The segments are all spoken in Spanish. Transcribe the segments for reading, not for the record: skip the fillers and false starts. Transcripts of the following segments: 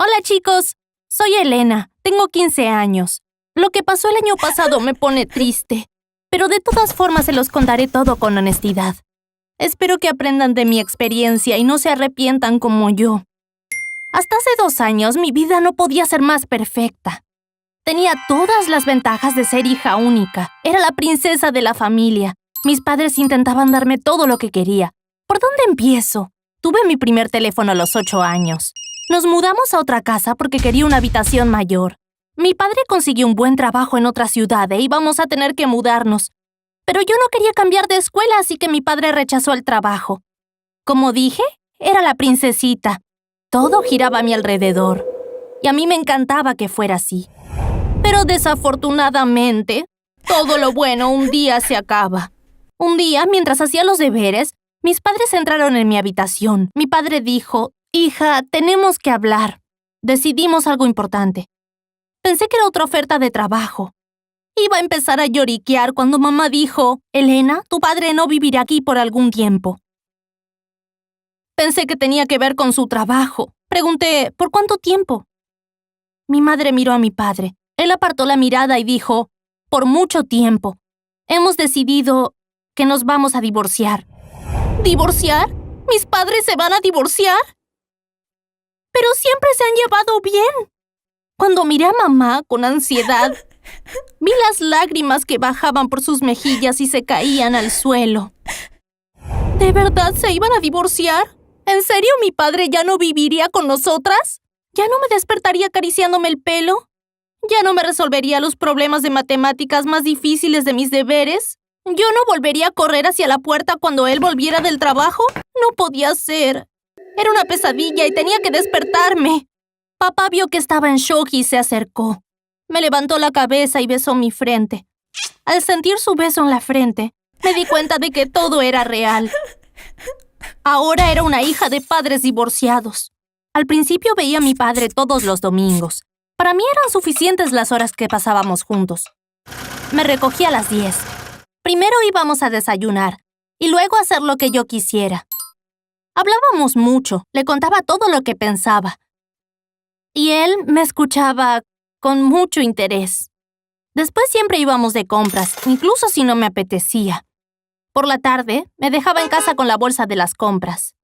Hola chicos, soy Elena, tengo 15 años. Lo que pasó el año pasado me pone triste, pero de todas formas se los contaré todo con honestidad. Espero que aprendan de mi experiencia y no se arrepientan como yo. Hasta hace 2 años mi vida no podía ser más perfecta. Tenía todas las ventajas de ser hija única. Era la princesa de la familia. Mis padres intentaban darme todo lo que quería. ¿Por dónde empiezo? Tuve mi primer teléfono a los 8 años. Nos mudamos a otra casa porque quería una habitación mayor. Mi padre consiguió un buen trabajo en otra ciudad e íbamos a tener que mudarnos. Pero yo no quería cambiar de escuela, así que mi padre rechazó el trabajo. Como dije, era la princesita. Todo giraba a mi alrededor. Y a mí me encantaba que fuera así. Pero desafortunadamente, todo lo bueno un día se acaba. Un día, mientras hacía los deberes, mis padres entraron en mi habitación. Mi padre dijo: «Hija, tenemos que hablar». Decidimos algo importante. Pensé que era otra oferta de trabajo. Iba a empezar a lloriquear cuando mamá dijo: «Elena, tu padre no vivirá aquí por algún tiempo». Pensé que tenía que ver con su trabajo. Pregunté: «¿Por cuánto tiempo?». Mi madre miró a mi padre. Él apartó la mirada y dijo: «Por mucho tiempo. Hemos decidido que nos vamos a divorciar». ¿Divorciar? ¿Mis padres se van a divorciar? Pero siempre se han llevado bien. Cuando miré a mamá con ansiedad, vi las lágrimas que bajaban por sus mejillas y se caían al suelo. ¿De verdad se iban a divorciar? ¿En serio mi padre ya no viviría con nosotras? ¿Ya no me despertaría acariciándome el pelo? ¿Ya no me resolvería los problemas de matemáticas más difíciles de mis deberes? ¿Yo no volvería a correr hacia la puerta cuando él volviera del trabajo? No podía ser. Era una pesadilla y tenía que despertarme. Papá vio que estaba en shock y se acercó. Me levantó la cabeza y besó mi frente. Al sentir su beso en la frente, me di cuenta de que todo era real. Ahora era una hija de padres divorciados. Al principio veía a mi padre todos los domingos. Para mí eran suficientes las horas que pasábamos juntos. Me recogí a las 10. Primero íbamos a desayunar y luego a hacer lo que yo quisiera. Hablábamos mucho, le contaba todo lo que pensaba. Y él me escuchaba con mucho interés. Después siempre íbamos de compras, incluso si no me apetecía. Por la tarde, me dejaba en casa con la bolsa de las compras.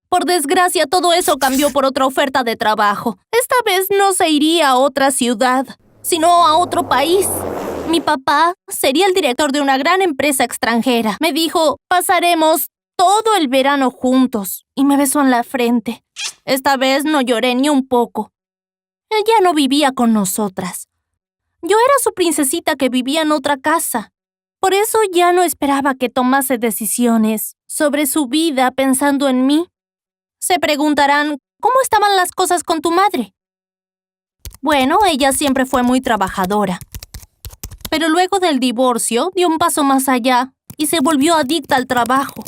Por desgracia, todo eso cambió por otra oferta de trabajo. Esta vez no se iría a otra ciudad, sino a otro país. Mi papá sería el director de una gran empresa extranjera. Me dijo: «Pasaremos todo el verano juntos», y me besó en la frente. Esta vez no lloré ni un poco. Él ya no vivía con nosotras. Yo era su princesita que vivía en otra casa. Por eso ya no esperaba que tomase decisiones sobre su vida pensando en mí. Se preguntarán: ¿cómo estaban las cosas con tu madre? Bueno, ella siempre fue muy trabajadora. Pero luego del divorcio dio un paso más allá y se volvió adicta al trabajo.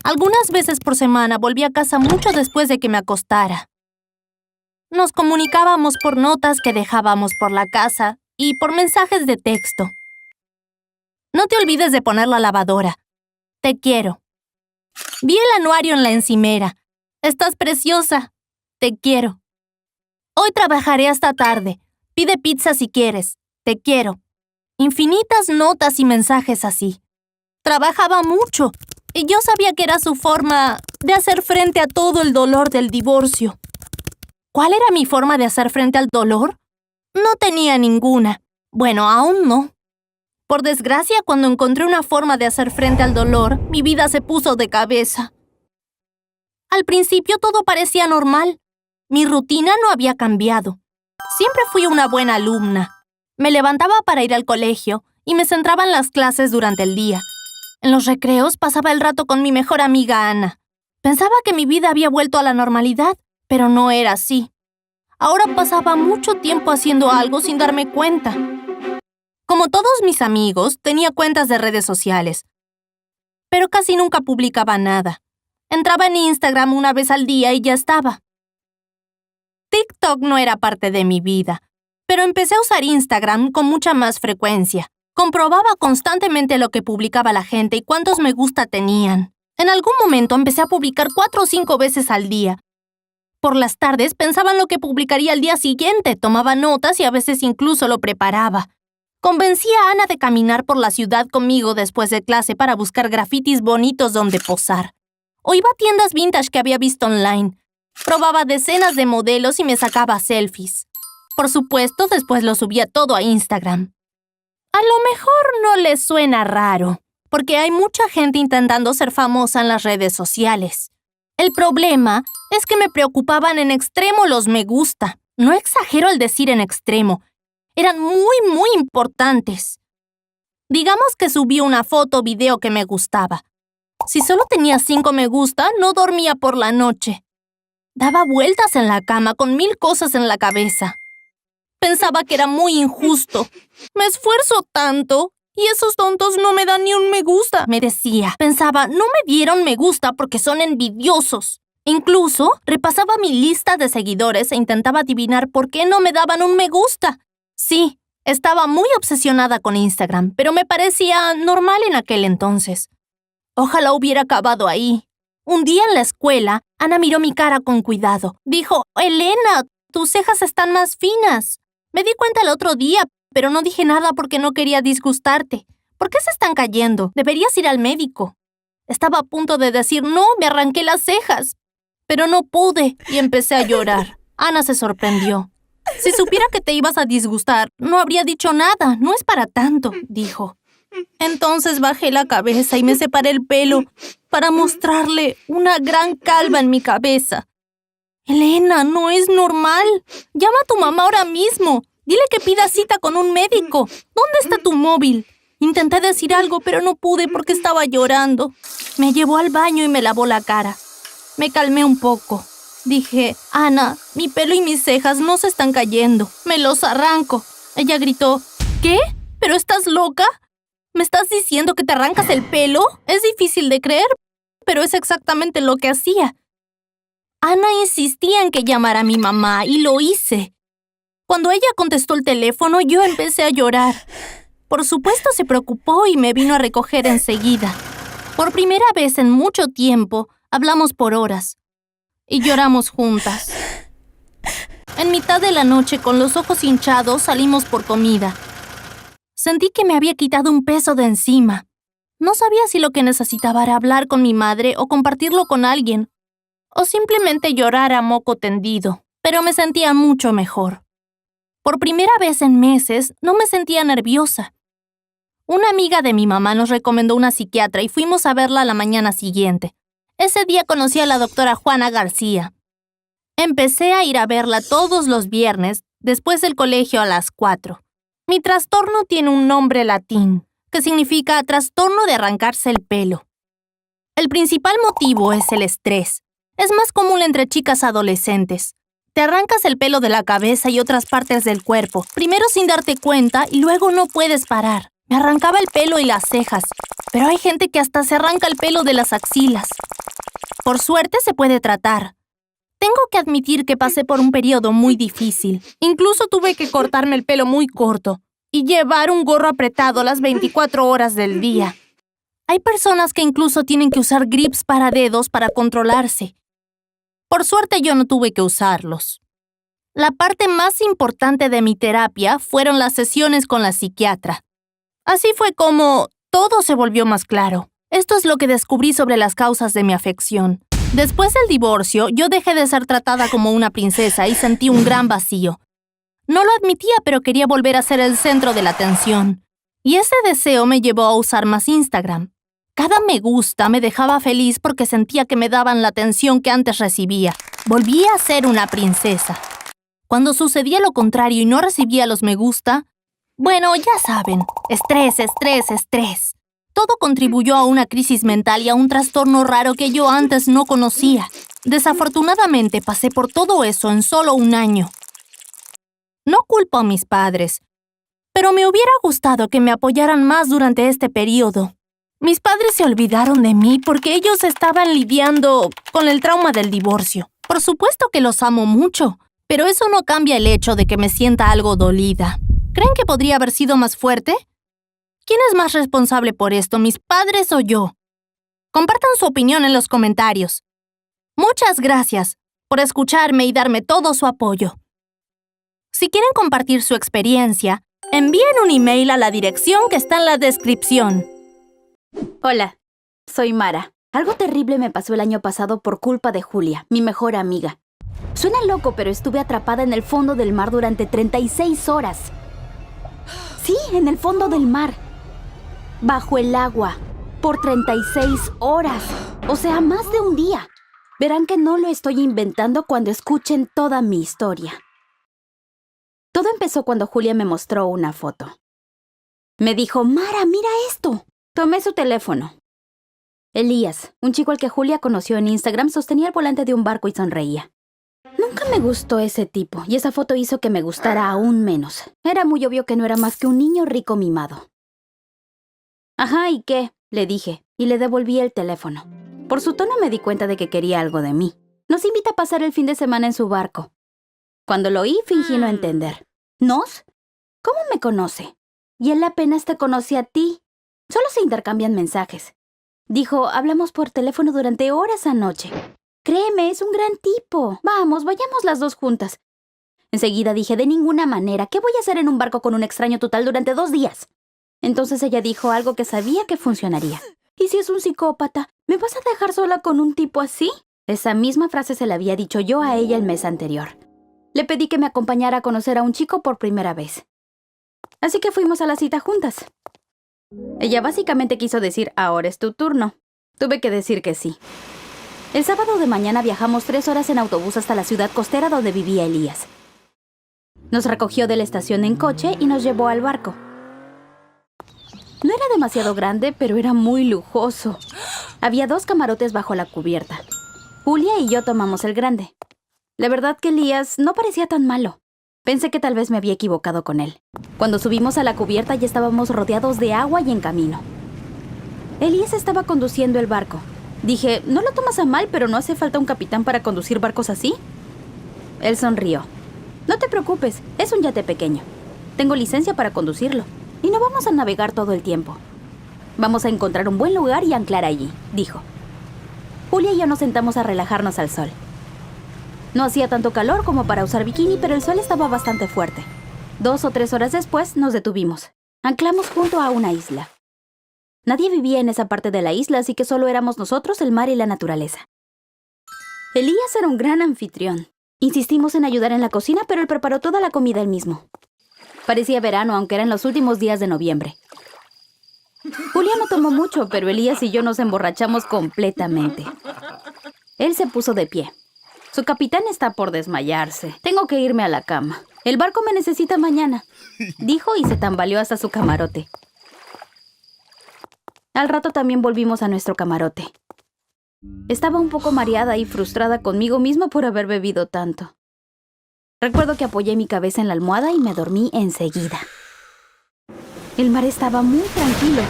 Algunas veces por semana volvía a casa mucho después de que me acostara. Nos comunicábamos por notas que dejábamos por la casa y por mensajes de texto. «No te olvides de poner la lavadora. Te quiero. Vi el anuario en la encimera. Estás preciosa. Te quiero. Hoy trabajaré hasta tarde. Pide pizza si quieres. Te quiero». Infinitas notas y mensajes así. Trabajaba mucho y yo sabía que era su forma de hacer frente a todo el dolor del divorcio. ¿Cuál era mi forma de hacer frente al dolor? No tenía ninguna. Bueno, aún no. Por desgracia, cuando encontré una forma de hacer frente al dolor, mi vida se puso de cabeza. Al principio todo parecía normal. Mi rutina no había cambiado. Siempre fui una buena alumna. Me levantaba para ir al colegio y me centraba en las clases durante el día. En los recreos pasaba el rato con mi mejor amiga Ana. Pensaba que mi vida había vuelto a la normalidad, pero no era así. Ahora pasaba mucho tiempo haciendo algo sin darme cuenta. Como todos mis amigos, tenía cuentas de redes sociales, pero casi nunca publicaba nada. Entraba en Instagram una vez al día y ya estaba. TikTok no era parte de mi vida, pero empecé a usar Instagram con mucha más frecuencia. Comprobaba constantemente lo que publicaba la gente y cuántos me gusta tenían. En algún momento empecé a publicar 4 o 5 veces al día. Por las tardes pensaba en lo que publicaría al día siguiente, tomaba notas y a veces incluso lo preparaba. Convencí a Ana de caminar por la ciudad conmigo después de clase para buscar grafitis bonitos donde posar. O iba a tiendas vintage que había visto online. Probaba decenas de modelos y me sacaba selfies. Por supuesto, después lo subía todo a Instagram. A lo mejor no les suena raro, porque hay mucha gente intentando ser famosa en las redes sociales. El problema es que me preocupaban en extremo los me gusta. No exagero al decir en extremo. Eran muy importantes. Digamos que subí una foto o video que me gustaba. Si solo tenía 5 me gusta, no dormía por la noche. Daba vueltas en la cama con 1000 cosas en la cabeza. Pensaba que era muy injusto. Me esfuerzo tanto y esos tontos no me dan ni un me gusta, me decía. Pensaba, no me dieron me gusta porque son envidiosos. Incluso repasaba mi lista de seguidores e intentaba adivinar por qué no me daban un me gusta. Sí, estaba muy obsesionada con Instagram, pero me parecía normal en aquel entonces. Ojalá hubiera acabado ahí. Un día en la escuela, Ana miró mi cara con cuidado. Dijo, Elena, tus cejas están más finas. Me di cuenta el otro día, pero no dije nada porque no quería disgustarte. ¿Por qué se están cayendo? Deberías ir al médico. Estaba a punto de decir, no, me arranqué las cejas. Pero no pude y empecé a llorar. Ana se sorprendió. Si supiera que te ibas a disgustar, no habría dicho nada. No es para tanto, dijo. Entonces bajé la cabeza y me separé el pelo para mostrarle una gran calva en mi cabeza. Elena, no es normal. Llama a tu mamá ahora mismo. Dile que pida cita con un médico. ¿Dónde está tu móvil? Intenté decir algo, pero no pude porque estaba llorando. Me llevó al baño y me lavó la cara. Me calmé un poco. Dije, Ana, mi pelo y mis cejas no se están cayendo. Me los arranco. Ella gritó, ¿qué? ¿Pero estás loca? ¿Me estás diciendo que te arrancas el pelo? Es difícil de creer, pero es exactamente lo que hacía. Ana insistía en que llamara a mi mamá y lo hice. Cuando ella contestó el teléfono, yo empecé a llorar. Por supuesto se preocupó y me vino a recoger enseguida. Por primera vez en mucho tiempo, hablamos por horas. Y lloramos juntas. En mitad de la noche, con los ojos hinchados, salimos por comida. Sentí que me había quitado un peso de encima. No sabía si lo que necesitaba era hablar con mi madre o compartirlo con alguien, o simplemente llorar a moco tendido, pero me sentía mucho mejor. Por primera vez en meses, no me sentía nerviosa. Una amiga de mi mamá nos recomendó una psiquiatra y fuimos a verla la mañana siguiente. Ese día conocí a la doctora Juana García. Empecé a ir a verla todos los viernes, después del colegio a las 4. Mi trastorno tiene un nombre latín, que significa trastorno de arrancarse el pelo. El principal motivo es el estrés. Es más común entre chicas adolescentes. Te arrancas el pelo de la cabeza y otras partes del cuerpo, primero sin darte cuenta y luego no puedes parar. Me arrancaba el pelo y las cejas, pero hay gente que hasta se arranca el pelo de las axilas. Por suerte se puede tratar. Tengo que admitir que pasé por un periodo muy difícil. Incluso tuve que cortarme el pelo muy corto y llevar un gorro apretado las 24 horas del día. Hay personas que incluso tienen que usar grips para dedos para controlarse. Por suerte yo no tuve que usarlos. La parte más importante de mi terapia fueron las sesiones con la psiquiatra. Así fue como todo se volvió más claro. Esto es lo que descubrí sobre las causas de mi afección. Después del divorcio, yo dejé de ser tratada como una princesa y sentí un gran vacío. No lo admitía, pero quería volver a ser el centro de la atención. Y ese deseo me llevó a usar más Instagram. Cada me gusta me dejaba feliz porque sentía que me daban la atención que antes recibía. Volví a ser una princesa. Cuando sucedía lo contrario y no recibía los me gusta, bueno, ya saben, estrés. Todo contribuyó a una crisis mental y a un trastorno raro que yo antes no conocía. Desafortunadamente pasé por todo eso en solo un año. No culpo a mis padres, pero me hubiera gustado que me apoyaran más durante este periodo. Mis padres se olvidaron de mí porque ellos estaban lidiando con el trauma del divorcio. Por supuesto que los amo mucho, pero eso no cambia el hecho de que me sienta algo dolida. ¿Creen que podría haber sido más fuerte? ¿Quién es más responsable por esto, mis padres o yo? Compartan su opinión en los comentarios. Muchas gracias. por escucharme y darme todo su apoyo. Si quieren compartir su experiencia, envíen un email a la dirección que está en la descripción. Hola, soy Mara. Algo terrible me pasó el año pasado por culpa de Julia, mi mejor amiga. Suena loco, pero estuve atrapada en el fondo del mar durante 36 horas. Sí, en el fondo del mar. Bajo el agua. Por 36 horas. O sea, más de un día. Verán que no lo estoy inventando cuando escuchen toda mi historia. Todo empezó cuando Julia me mostró una foto. Me dijo, Mara, mira esto. Tomé su teléfono. Elías, un chico al que Julia conoció en Instagram, sostenía el volante de un barco y sonreía. Nunca me gustó ese tipo, y esa foto hizo que me gustara aún menos. Era muy obvio que no era más que un niño rico mimado. Ajá, ¿y qué? Le dije, y le devolví el teléfono. Por su tono me di cuenta de que quería algo de mí. Nos invita a pasar el fin de semana en su barco. Cuando lo oí, fingí no entender. ¿Nos? ¿Cómo me conoce? Y él apenas te conoce a ti. Solo se intercambian mensajes. Dijo, hablamos por teléfono durante horas anoche. Créeme, es un gran tipo. Vamos, vayamos las dos juntas. Enseguida dije, de ninguna manera. ¿Qué voy a hacer en un barco con un extraño total durante 2 días? Entonces ella dijo algo que sabía que funcionaría. ¿Y si es un psicópata? ¿Me vas a dejar sola con un tipo así? Esa misma frase se la había dicho yo a ella el mes anterior. Le pedí que me acompañara a conocer a un chico por primera vez. Así que fuimos a la cita juntas. Ella básicamente quiso decir, ahora es tu turno. Tuve que decir que sí. El sábado de mañana viajamos 3 horas en autobús hasta la ciudad costera donde vivía Elías. Nos recogió de la estación en coche y nos llevó al barco. No era demasiado grande, pero era muy lujoso. Había 2 camarotes bajo la cubierta. Julia y yo tomamos el grande. La verdad que Elías no parecía tan malo. Pensé que tal vez me había equivocado con él. Cuando subimos a la cubierta ya estábamos rodeados de agua y en camino. Elías estaba conduciendo el barco. Dije, no lo tomas a mal, pero ¿no hace falta un capitán para conducir barcos así? Él sonrió. No te preocupes, es un yate pequeño. Tengo licencia para conducirlo. Y no vamos a navegar todo el tiempo. Vamos a encontrar un buen lugar y anclar allí, dijo. Julia y yo nos sentamos a relajarnos al sol. No hacía tanto calor como para usar bikini, pero el sol estaba bastante fuerte. 2 o 3 horas después nos detuvimos. Anclamos junto a una isla. Nadie vivía en esa parte de la isla, así que solo éramos nosotros, el mar y la naturaleza. Elías era un gran anfitrión. Insistimos en ayudar en la cocina, pero él preparó toda la comida él mismo. Parecía verano, aunque eran los últimos días de noviembre. Julia no tomó mucho, pero Elías y yo nos emborrachamos completamente. Él se puso de pie. Su capitán está por desmayarse. Tengo que irme a la cama. El barco me necesita mañana, dijo y se tambaleó hasta su camarote. Al rato también volvimos a nuestro camarote. Estaba un poco mareada y frustrada conmigo misma por haber bebido tanto. Recuerdo que apoyé mi cabeza en la almohada y me dormí enseguida. El mar estaba muy tranquilo.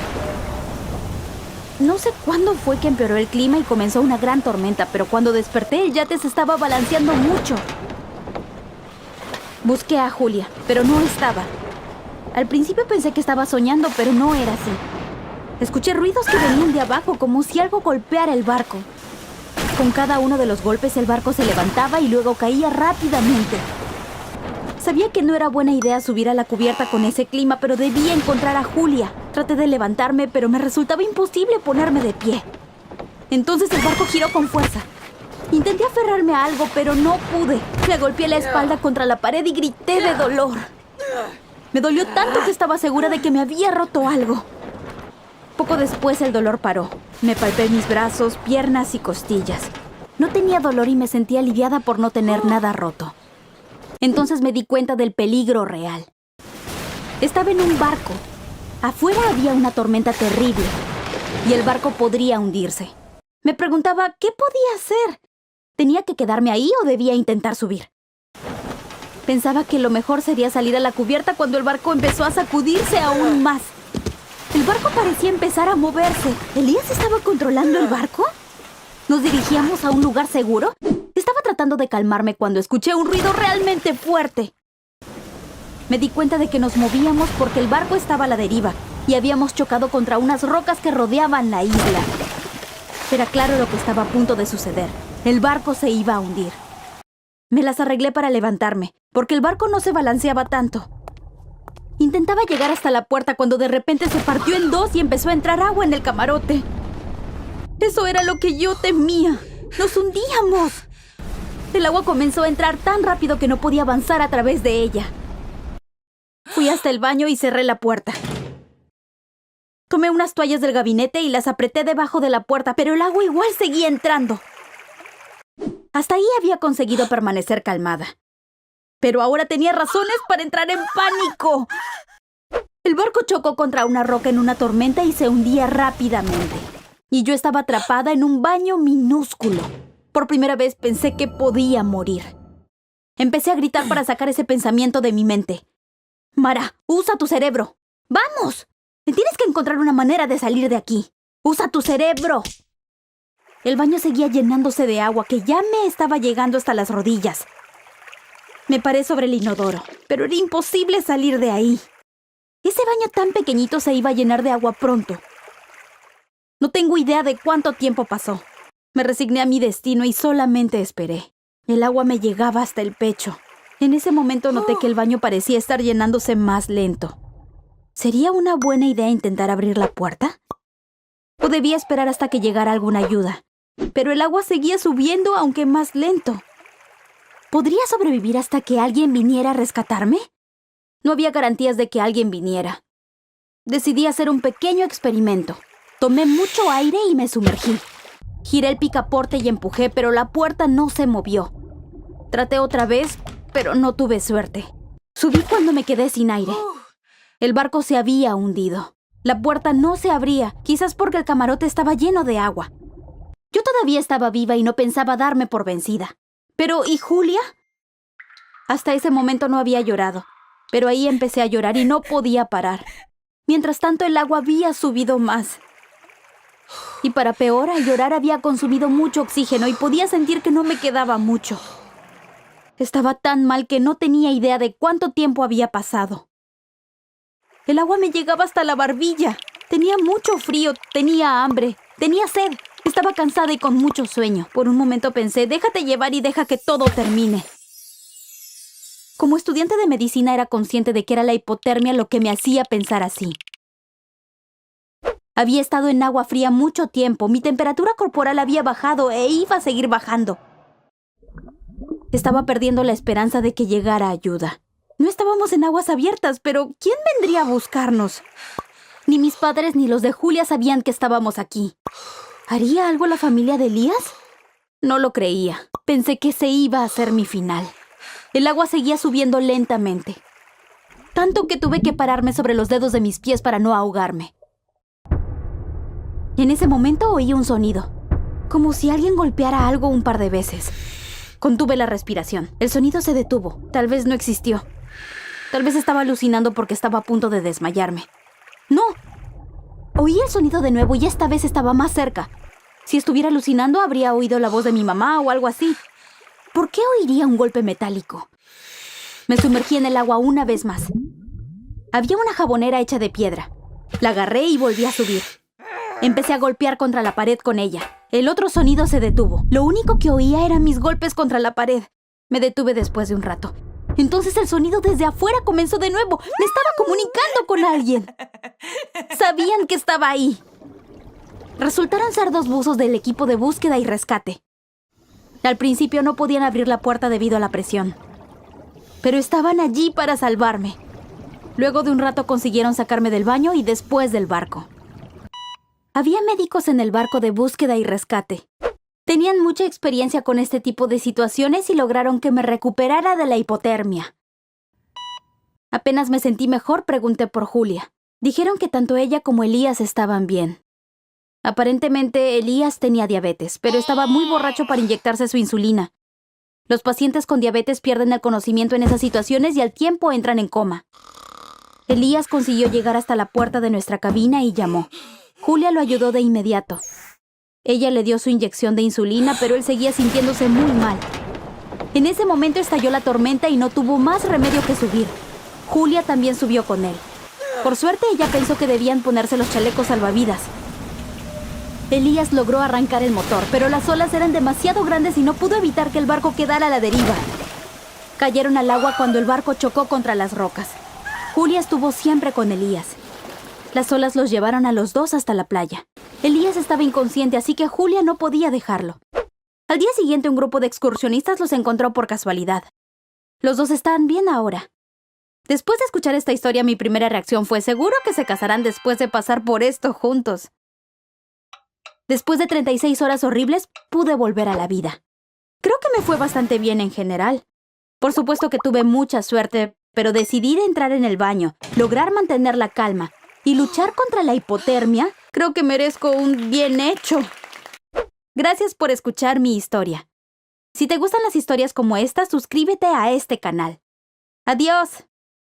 No sé cuándo fue que empeoró el clima y comenzó una gran tormenta, pero cuando desperté el yate se estaba balanceando mucho. Busqué a Julia, pero no estaba. Al principio pensé que estaba soñando, pero no era así. Escuché ruidos que venían de abajo, como si algo golpeara el barco. Con cada uno de los golpes el barco se levantaba y luego caía rápidamente. Sabía que no era buena idea subir a la cubierta con ese clima, pero debía encontrar a Julia. Traté de levantarme, pero me resultaba imposible ponerme de pie. Entonces el barco giró con fuerza. Intenté aferrarme a algo, pero no pude. Me golpeé la espalda contra la pared y grité de dolor. Me dolió tanto que estaba segura de que me había roto algo. Poco después el dolor paró. Me palpé mis brazos, piernas y costillas. No tenía dolor y me sentí aliviada por no tener nada roto. Entonces me di cuenta del peligro real. Estaba en un barco. Afuera había una tormenta terrible y el barco podría hundirse. Me preguntaba, ¿qué podía hacer? ¿Tenía que quedarme ahí o debía intentar subir? Pensaba que lo mejor sería salir a la cubierta cuando el barco empezó a sacudirse aún más. El barco parecía empezar a moverse. ¿Elías estaba controlando el barco? ¿Nos dirigíamos a un lugar seguro? Estaba tratando de calmarme cuando escuché un ruido realmente fuerte. Me di cuenta de que nos movíamos porque el barco estaba a la deriva y habíamos chocado contra unas rocas que rodeaban la isla. Era claro lo que estaba a punto de suceder. El barco se iba a hundir. Me las arreglé para levantarme, porque el barco no se balanceaba tanto. Intentaba llegar hasta la puerta cuando de repente se partió en dos y empezó a entrar agua en el camarote. Eso era lo que yo temía. ¡Nos hundíamos! El agua comenzó a entrar tan rápido que no podía avanzar a través de ella. Fui hasta el baño y cerré la puerta. Tomé unas toallas del gabinete y las apreté debajo de la puerta, pero el agua igual seguía entrando. Hasta ahí había conseguido permanecer calmada. Pero ahora tenía razones para entrar en pánico. El barco chocó contra una roca en una tormenta y se hundía rápidamente. Y yo estaba atrapada en un baño minúsculo. Por primera vez pensé que podía morir. Empecé a gritar para sacar ese pensamiento de mi mente. Mara, usa tu cerebro. ¡Vamos! Tienes que encontrar una manera de salir de aquí. ¡Usa tu cerebro! El baño seguía llenándose de agua que ya me estaba llegando hasta las rodillas. Me paré sobre el inodoro, pero era imposible salir de ahí. Ese baño tan pequeñito se iba a llenar de agua pronto. No tengo idea de cuánto tiempo pasó. Me resigné a mi destino y solamente esperé. El agua me llegaba hasta el pecho. En ese momento noté que el baño parecía estar llenándose más lento. ¿Sería una buena idea intentar abrir la puerta? O debía esperar hasta que llegara alguna ayuda. Pero el agua seguía subiendo, aunque más lento. ¿Podría sobrevivir hasta que alguien viniera a rescatarme? No había garantías de que alguien viniera. Decidí hacer un pequeño experimento. Tomé mucho aire y me sumergí. Giré el picaporte y empujé, pero la puerta no se movió. Traté otra vez, pero no tuve suerte. Subí cuando me quedé sin aire. El barco se había hundido. La puerta no se abría, quizás porque el camarote estaba lleno de agua. Yo todavía estaba viva y no pensaba darme por vencida. Pero, ¿y Julia? Hasta ese momento no había llorado, pero ahí empecé a llorar y no podía parar. Mientras tanto, el agua había subido más. Y para peor, al llorar había consumido mucho oxígeno y podía sentir que no me quedaba mucho. Estaba tan mal que no tenía idea de cuánto tiempo había pasado. El agua me llegaba hasta la barbilla. Tenía mucho frío, tenía hambre, tenía sed. Estaba cansada y con mucho sueño. Por un momento pensé, déjate llevar y deja que todo termine. Como estudiante de medicina era consciente de que era la hipotermia lo que me hacía pensar así. Había estado en agua fría mucho tiempo, mi temperatura corporal había bajado e iba a seguir bajando. Estaba perdiendo la esperanza de que llegara ayuda. No estábamos en aguas abiertas, pero ¿quién vendría a buscarnos? Ni mis padres ni los de Julia sabían que estábamos aquí. ¿Haría algo la familia de Elías? No lo creía. Pensé que se iba a hacer mi final. El agua seguía subiendo lentamente. Tanto que tuve que pararme sobre los dedos de mis pies para no ahogarme. En ese momento oí un sonido, como si alguien golpeara algo un par de veces. Contuve la respiración. El sonido se detuvo. Tal vez no existió. Tal vez estaba alucinando porque estaba a punto de desmayarme. ¡No! Oí el sonido de nuevo y esta vez estaba más cerca. Si estuviera alucinando, habría oído la voz de mi mamá o algo así. ¿Por qué oiría un golpe metálico? Me sumergí en el agua una vez más. Había una jabonera hecha de piedra. La agarré y volví a subir. Empecé a golpear contra la pared con ella. El otro sonido se detuvo. Lo único que oía eran mis golpes contra la pared. Me detuve después de un rato. Entonces el sonido desde afuera comenzó de nuevo. Me estaba comunicando con alguien. Sabían que estaba ahí. Resultaron ser 2 buzos del equipo de búsqueda y rescate. Al principio no podían abrir la puerta debido a la presión. Pero estaban allí para salvarme. Luego de un rato consiguieron sacarme del baño y después del barco. Había médicos en el barco de búsqueda y rescate. Tenían mucha experiencia con este tipo de situaciones y lograron que me recuperara de la hipotermia. Apenas me sentí mejor, pregunté por Julia. Dijeron que tanto ella como Elías estaban bien. Aparentemente, Elías tenía diabetes, pero estaba muy borracho para inyectarse su insulina. Los pacientes con diabetes pierden el conocimiento en esas situaciones y al tiempo entran en coma. Elías consiguió llegar hasta la puerta de nuestra cabina y llamó. Julia lo ayudó de inmediato. Ella le dio su inyección de insulina, pero él seguía sintiéndose muy mal. En ese momento estalló la tormenta y no tuvo más remedio que subir. Julia también subió con él. Por suerte, ella pensó que debían ponerse los chalecos salvavidas. Elías logró arrancar el motor, pero las olas eran demasiado grandes y no pudo evitar que el barco quedara a la deriva. Cayeron al agua cuando el barco chocó contra las rocas. Julia estuvo siempre con Elías. Las olas los llevaron a los dos hasta la playa. Elías estaba inconsciente, así que Julia no podía dejarlo. Al día siguiente, un grupo de excursionistas los encontró por casualidad. Los dos están bien ahora. Después de escuchar esta historia, mi primera reacción fue: seguro que se casarán después de pasar por esto juntos. Después de 36 horas horribles, pude volver a la vida. Creo que me fue bastante bien en general. Por supuesto que tuve mucha suerte, pero decidir entrar en el baño, lograr mantener la calma y luchar contra la hipotermia, creo que merezco un bien hecho. Gracias por escuchar mi historia. Si te gustan las historias como esta, suscríbete a este canal. ¡Adiós!